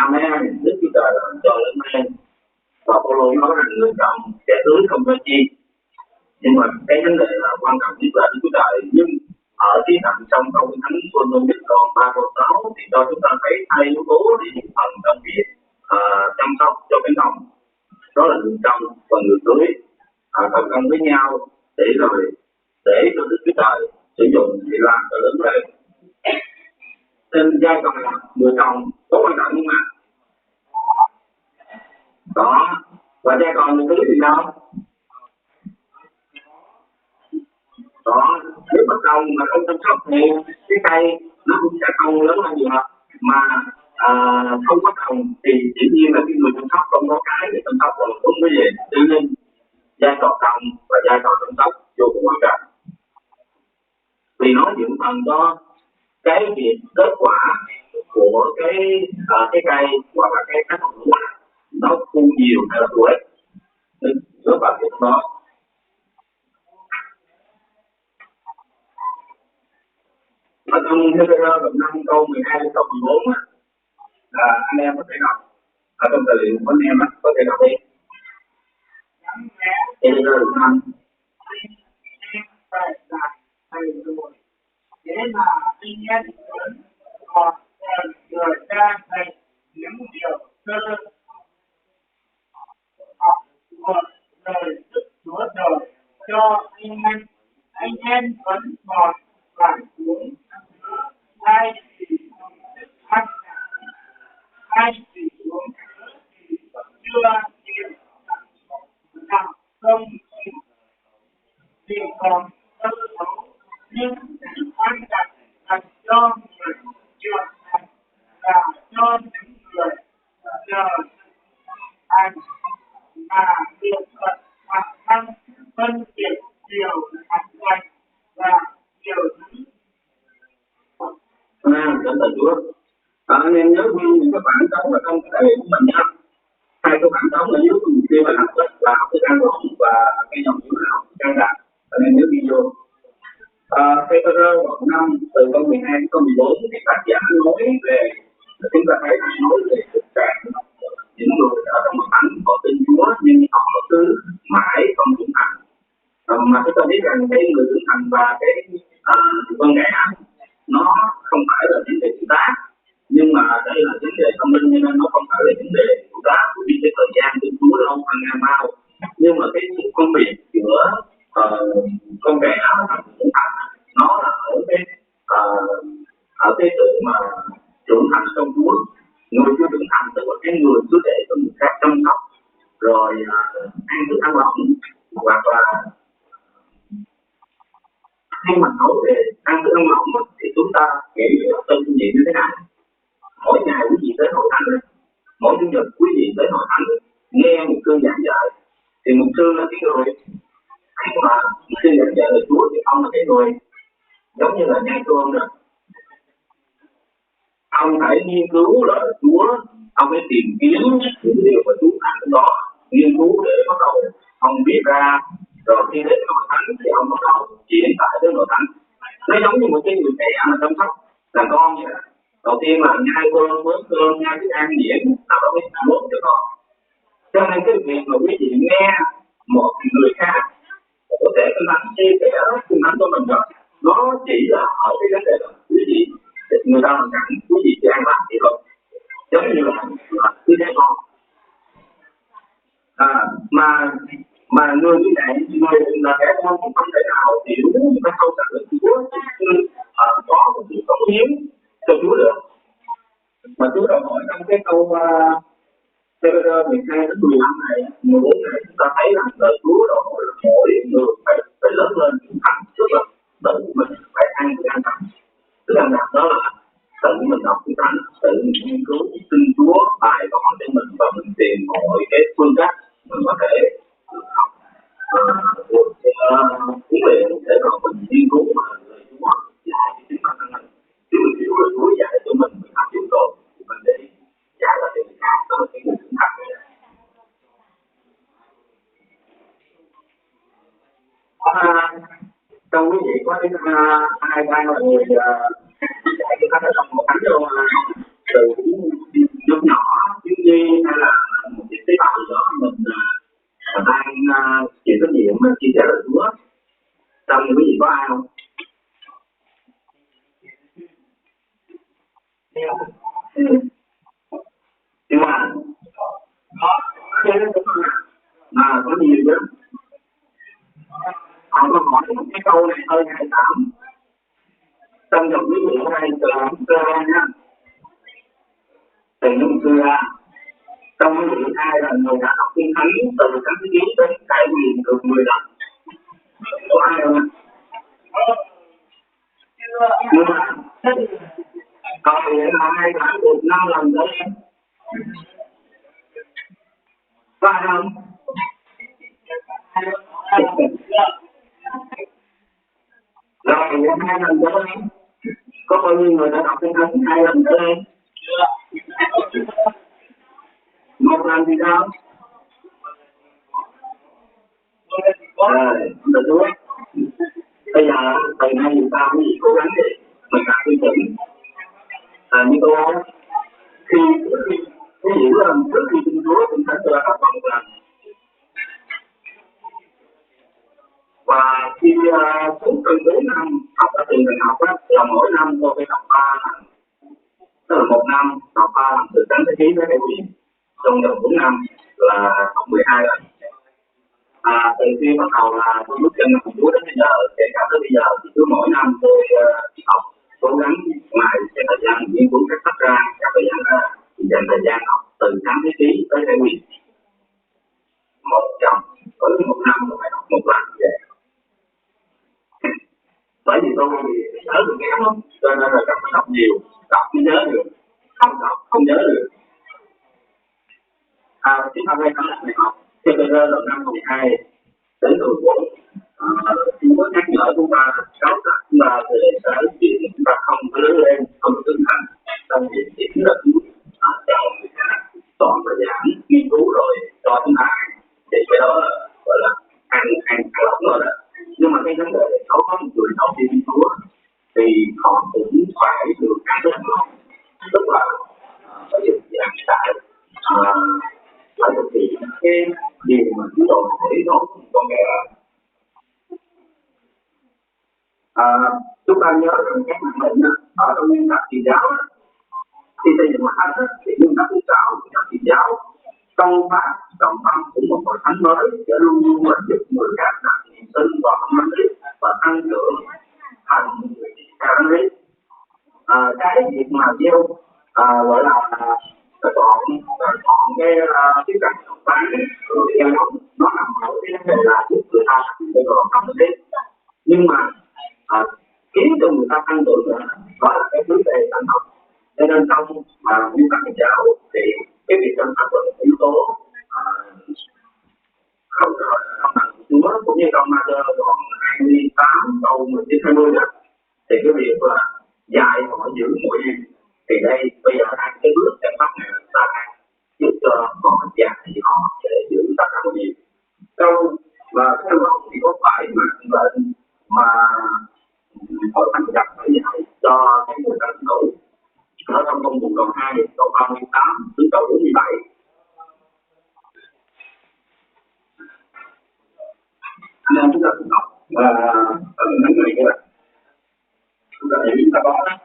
Amen. Đức Chúa Trời làm cho lớn lên. Và Phaolô nói rằng người chồng sẽ tưới không có chi. Nhưng mà cái vấn đề là quan trọng nhất là Đức Chúa Trời. Nhưng ở cái đoạn trong câu Thánh Cô-rô-nhích đoạn 3 câu 6 thì cho chúng ta thấy hai yếu tố để một phần trong việc chăm sóc cho cánh đồng. Đó là người chồng và người tưới tập trung với nhau để cho Đức Chúa Trời sử dụng thì làm cho lớn lên. Trên giai đoạn người chồng có quan trọng nhưng mà đó, và giai đoạn người tưới thì sao? Đó, nếu mà trồng mà không chăm sóc thì cái cây nó cũng sẽ không lớn lên được. Mà không có trồng thì dĩ nhiên là cái người chăm sóc không có cái để chăm sóc rồi đúng cái gì. Cho nên giai đoạn trồng và giai đoạn chăm sóc vô cùng quan trọng. Vì nó dưỡng phần cho cái việc kết quả của cái cây hoặc là cái hạt lúa nó thu nhiều hay là thu ít. Nên rất là việc đó. Ở trong Hebrew đoạn 5 câu 12 đến câu 14 á, là anh em có thể đọc. Ở trong tài liệu của anh em á, có thể đọc đi. Hebrew đoạn 5. Phải là thầy rồi. Thế mà anh em vẫn còn người ta thầy những điều sơ học một lời Đức Chúa Trời cho anh em vẫn còn phải uống hai chỉ ăn hai chỉ uống thì chưa chịu làm công thì còn sơ xấu nhưng ăn đặt cho người trưởng thành và cho những người giờ hành mà được Phật bản thân phân biệt điều hành lành và điều dữ. Cảm ơn Chúa. Anh em nhớ ghi những cái bản trống ở trong cái tài liệu của mình nhé. Hai cái bản trống ở dưới của mục tiêu là học là học cái căn lộn và cái dòng chữ là học căn đạt. Anh em nhớ ghi vô. Hebrew đoạn 5 từ câu 12 đến câu 14 thì tác giả nói về chúng ta thấy nói về thực trạng những người ở trong hội thánh họ tin Chúa nhưng họ cứ mãi không trưởng thành. Mà chúng ta biết rằng cái người trưởng thành và cái con trẻ nó không phải là vấn đề tuổi tác, nhưng mà đây là vấn đề thông minh nên nó không phải là vấn đề tuổi tác, vì cái thời gian tin Chúa lâu hơn ngang bao. Nhưng mà cái sự phân biệt giữa con trẻ và trưởng thành nó là ở cái sự mà trưởng thành trong Chúa. Người chưa trưởng thành tức là cái người cứ để cho người khác chăm sóc rồi ăn thức ăn lỏng, hoặc là khi mà nói về ăn thức ăn lỏng thì chúng ta nghĩ tên kinh nghiệm như thế nào? Mỗi ngày quý vị tới hội thánh, mỗi chủ nhật quý vị tới hội thánh nghe một sư giảng dạy, thì một sư là cái người khi mà một sư giảng dạy lời Chúa thì ông là cái người giống như là nhai cơm rồi. Ông phải nghiên cứu lời Chúa, ông phải tìm kiếm những điều mà Chúa thành đó, nghiên cứu để bắt đầu ông viết ra, rồi khi đến hội thánh thì ông bắt đầu diễn tải đến hội thánh. Nó giống như một cái người trẻ mà chăm sóc làm con vậy đó. Đầu tiên là nhai cơm, bớt cơm, nhai thức ăn diễn, sau đó mới bớt cho con. Cho nên cái việc mà quý vị nghe một người khác có thể cái thánh chia sẻ kinh thánh của mình đó, nó chỉ là ở cái vấn đề là quý vị người ta làm cảnh quý vị chỉ ăn lạnh thì thôi, giống như là cứ thế con. Mà người như vậy, người là trẻ con cũng không thể nào hiểu một cái sâu sắc về Chúa, có một sự cống hiến cho Chúa được. Mà Chúa đã hỏi trong cái câu Hebrew 12 đến 15 này, 14 này, chúng ta thấy rằng lời Chúa đã hỏi là mỗi người phải lớn lên trưởng thành, tức là tự mình phải ăn thức ăn lành. Thức ăn lành đó là tự mình đọc kinh thánh, tự mình nghiên cứu tin Chúa, bài vở cho mình và mình tìm mọi cái phương cách mình có thể học huấn luyện để mà mình nghiên cứu mà lời Chúa dạy cho chúng ta mình. Chứ mình hiểu lời Chúa dạy cho mình áp dụng rồi thì mình để dạy là cái người khác, đó là cái người trưởng thành. Trong quý vị có ai đang là người dạy kinh thánh ở trong một thánh luôn từ Nhưng mà mà có nhiều chứ. Họ có hỏi cái câu này hơi nhạy cảm. Trong dòng ví dụ này từ xưa nha, từ lúc xưa trong ví dụ hai là người đã đọc kinh thánh từ các cái ký đến trải nghiệm được 10 lần. Có ai không ạ? Nhưng mà còn hiện là hai đã được 5 lần nữa em. Phải không? Rồi hai lần nữa em. Có bao nhiêu người đã đọc kinh thánh 2 lần nữa em? Một lần thì sao? Rồi, được chưa? Bây giờ từ nay chúng ta mới cố gắng để mình đạt tiêu chuẩn. Như cô khi hiểu là trước khi tin Chúa cũng phải tôi đã học một lần. Và khi cũng từ 4 năm học ở trường đại học á, là mỗi năm tôi phải đọc 3 lần. Tức là một năm đọc 3 lần từ Thánh Ký với Đại Quyền. Trong vòng 4 năm là học 12 lần. Từ khi bắt đầu là tôi bước chân làm Chúa đến bây giờ, kể cả tới bây giờ thì cứ mỗi năm tôi học cố gắng ngoài cái thời gian nghiên cứu các sách ra, các thời gian ra thì dành thời gian học từ Thánh Ký tới Đại Quyền. Một chồng với một năm tôi phải đọc một lần vậy. Bởi vì tôi nhớ được kém lắm, cho nên là cần phải đọc nhiều, đọc mới nhớ được, không đọc không nhớ được. Chúng ta quay trở lại này học cho tôi rơi vào năm 12 đến 14. Chúng có nhắc nhở chúng ta cáo trạng chúng ta về cái chuyện chúng ta không có lớn lên, không có trưởng thành trong việc kiểm định chọn người khác, chọn và giảm nghiên cứu rồi cho chúng ta thì cái đó là gọi là ăn lỏng rồi đó. Nhưng mà cái vấn đề là có một người đầu tiên nghiên cứu thì họ cũng phải được ăn lỏng, tức là phải được giảm tải, phải thực hiện cái điều mà chúng tôi hỏi nó con nghe. Chúng ta nhớ rằng các mạng lệnh ở trong nguyên tắc Kitô giáo khi xây dựng mặt thánh thì nguyên tắc thứ 6 nguyên tắc Kitô giáo trong pháp trọng tâm của một hội thánh mới sẽ luôn luôn là giúp người khác đạt niềm tin vào tâm linh và tăng trưởng thành người theo lý. Cái việc mà gieo gọi là chọn cái tiếp cận trọng bán rồi theo nó nằm ở cái vấn đề là giúp người ta để còn tâm linh, nhưng mà khiến cho người ta tăng trưởng đó là cái vấn đề tăng học. Cho nên trong nguyên tắc Kitô giáo thì cái việc tăng học là một yếu tố không bằng Chúa, cũng như trong Ma-thơ đoạn 28 câu 19-20 đó, thì cái việc là dạy họ giữ mọi điều thì đây bây giờ đang cái bước để phát này ta đang giúp cho họ dạy họ để giữ tất cả mọi điều. Trong và theo đó thì có phải lệnh mà hội thánh đặt phải dạy cho cái người ta nổi ở trong công vụ đoạn 2 câu 38 đến câu 47. Nên chúng ta cũng đọc và mấy người kia chúng ta để chúng ta có đó.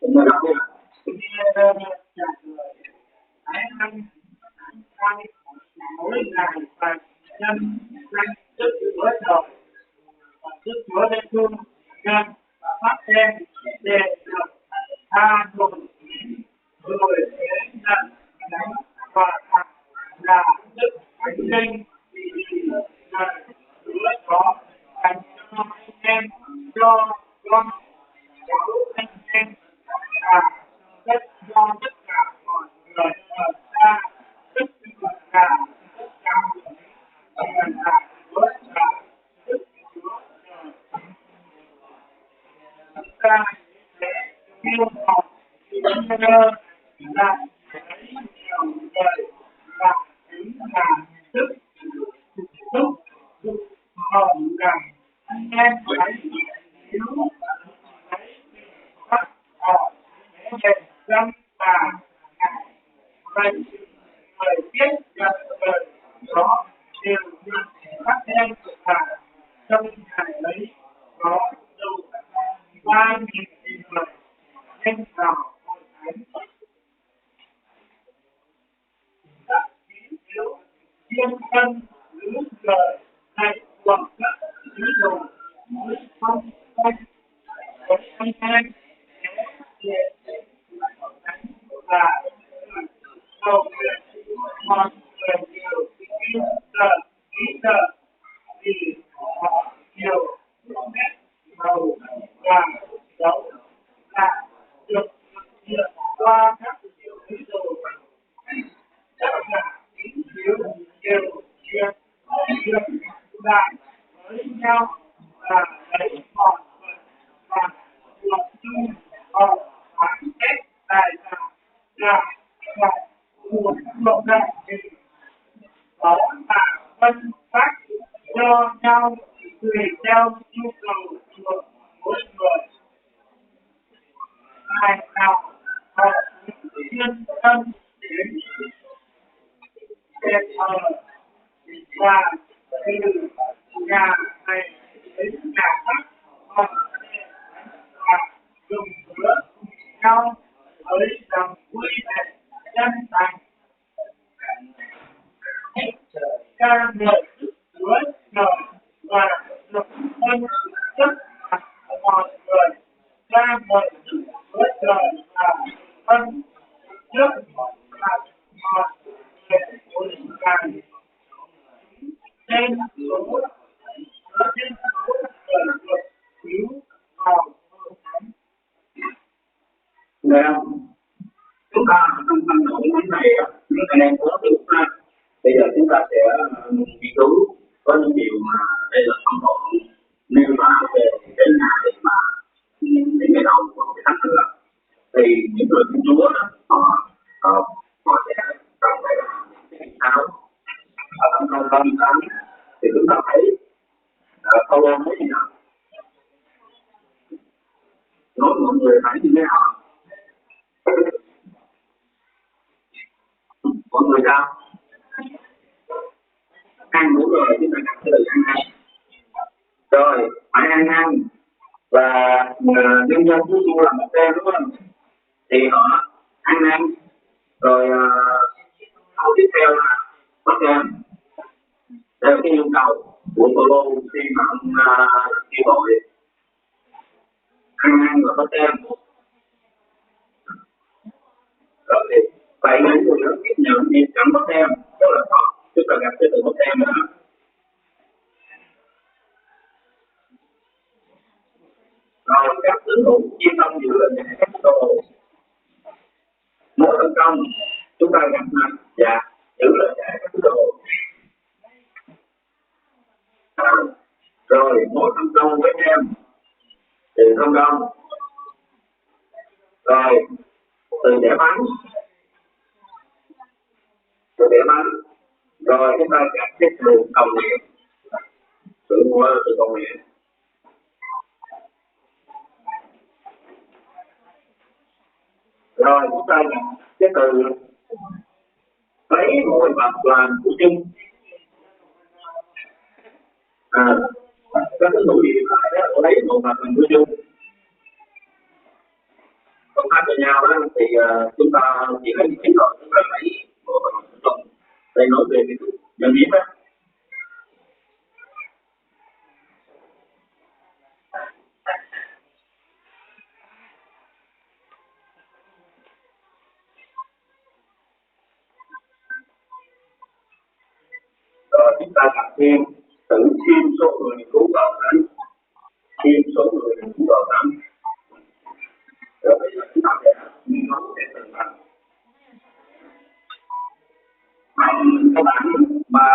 Chúng ta đọc đi. Mỗi ngày phải nhân danh Đức Chúa Trời và Đức Chúa Giêsu nhân và phát đem để được tha tội rồi đến nhận đánh và thật là Đức Thánh Linh vì lời Chúa có dành cho anh em, cho con cháu anh em và tất cho tất cả mọi người ở xa tất cả ta sẽ yêu cầu chúng ta là thấy nhiều người và chính là sức hồng rằng anh em thấy nếu thấy phát họ để dân và vậy người biết nhận lời đó đều được phát đem thực hành trong ngày ấy có đủ 3.000 người lên vào hội thánh. Các tín hữu thiên tân giữ lời dạy của các sứ đồ với phong cách với anh em để hội thánh và cầu nguyện mọi người nhiều tin sợ ý sợ vì có nhiều nét màu và dấu là được thực hiện qua các sứ đồ tất cả tín hữu đều việc lại với nhau và lấy mọi vật và luật chung họ phán xét tài sản là một lộ đại gì đó là phân phát cho nhau tùy theo nhu cầu của mỗi người. Ngày nào họ chuyên tâm đến đền thờ và từ nhà này đến nhà khác họ và dùng bữa nhau với lòng vui vẻ chân thành ca ngợi Chúa Trời và được ơn tất cả mọi người ca ngợi Chúa Trời và ơn trước tất cả mọi người của Ngài trên số người được cứu vào hội thánh. Nghe không? Chúng ta trong tâm nội cái này những anh em có được ha. Bây giờ chúng ta sẽ nghiên cứu có những điều mà đây là phong độ nêu vào về cái ngày mà những ngày đầu của cái thánh nữa. Thì những người tin Chúa đó họ sẽ cần phải làm cái áo ở trong câu 38 thì chúng ta thấy Phaolô nói gì nào nói mọi người phải như thế nào, mọi người sao ăn đủ rồi chúng ta đặt cái từ ăn ăn rồi phải ăn ăn và nhân dân của tôi là một tên đúng không thì họ ăn ăn rồi câu tiếp theo là bắt em theo cái yêu cầu của Phaolô khi mà ông kêu gọi ăn ăn và bắt em rồi thì vậy nên người đó tiếp nhận thì chẳng bắt em rất là khó chúng ta gặp cái từ bắt em nữa. Rồi các tín hữu chia tâm giữ lời dạy các đồ mỗi thành công chúng ta gặp mặt và giữ lời dạy các đồ rồi mỗi thành công với em từ thành công rồi từ đẻ bánh rồi chúng ta gặp cái từ cầu nguyện từ cầu nguyện rồi chúng ta gặp cái từ lấy ngôi vật làm của chung các cái nội địa lại đó lấy ngôi vật làm của chung công tác với nhau đó thì chúng ta chỉ lấy những rồi chúng ta lấy ngôi vật làm của chung đây nói về cái nhân biết đó. Rồi chúng ta gặp thêm tự thêm số người cứu vào thánh thêm số người cứu vào thánh rồi bây giờ chúng ta sẽ nghiên cứu về từng phần các bạn mà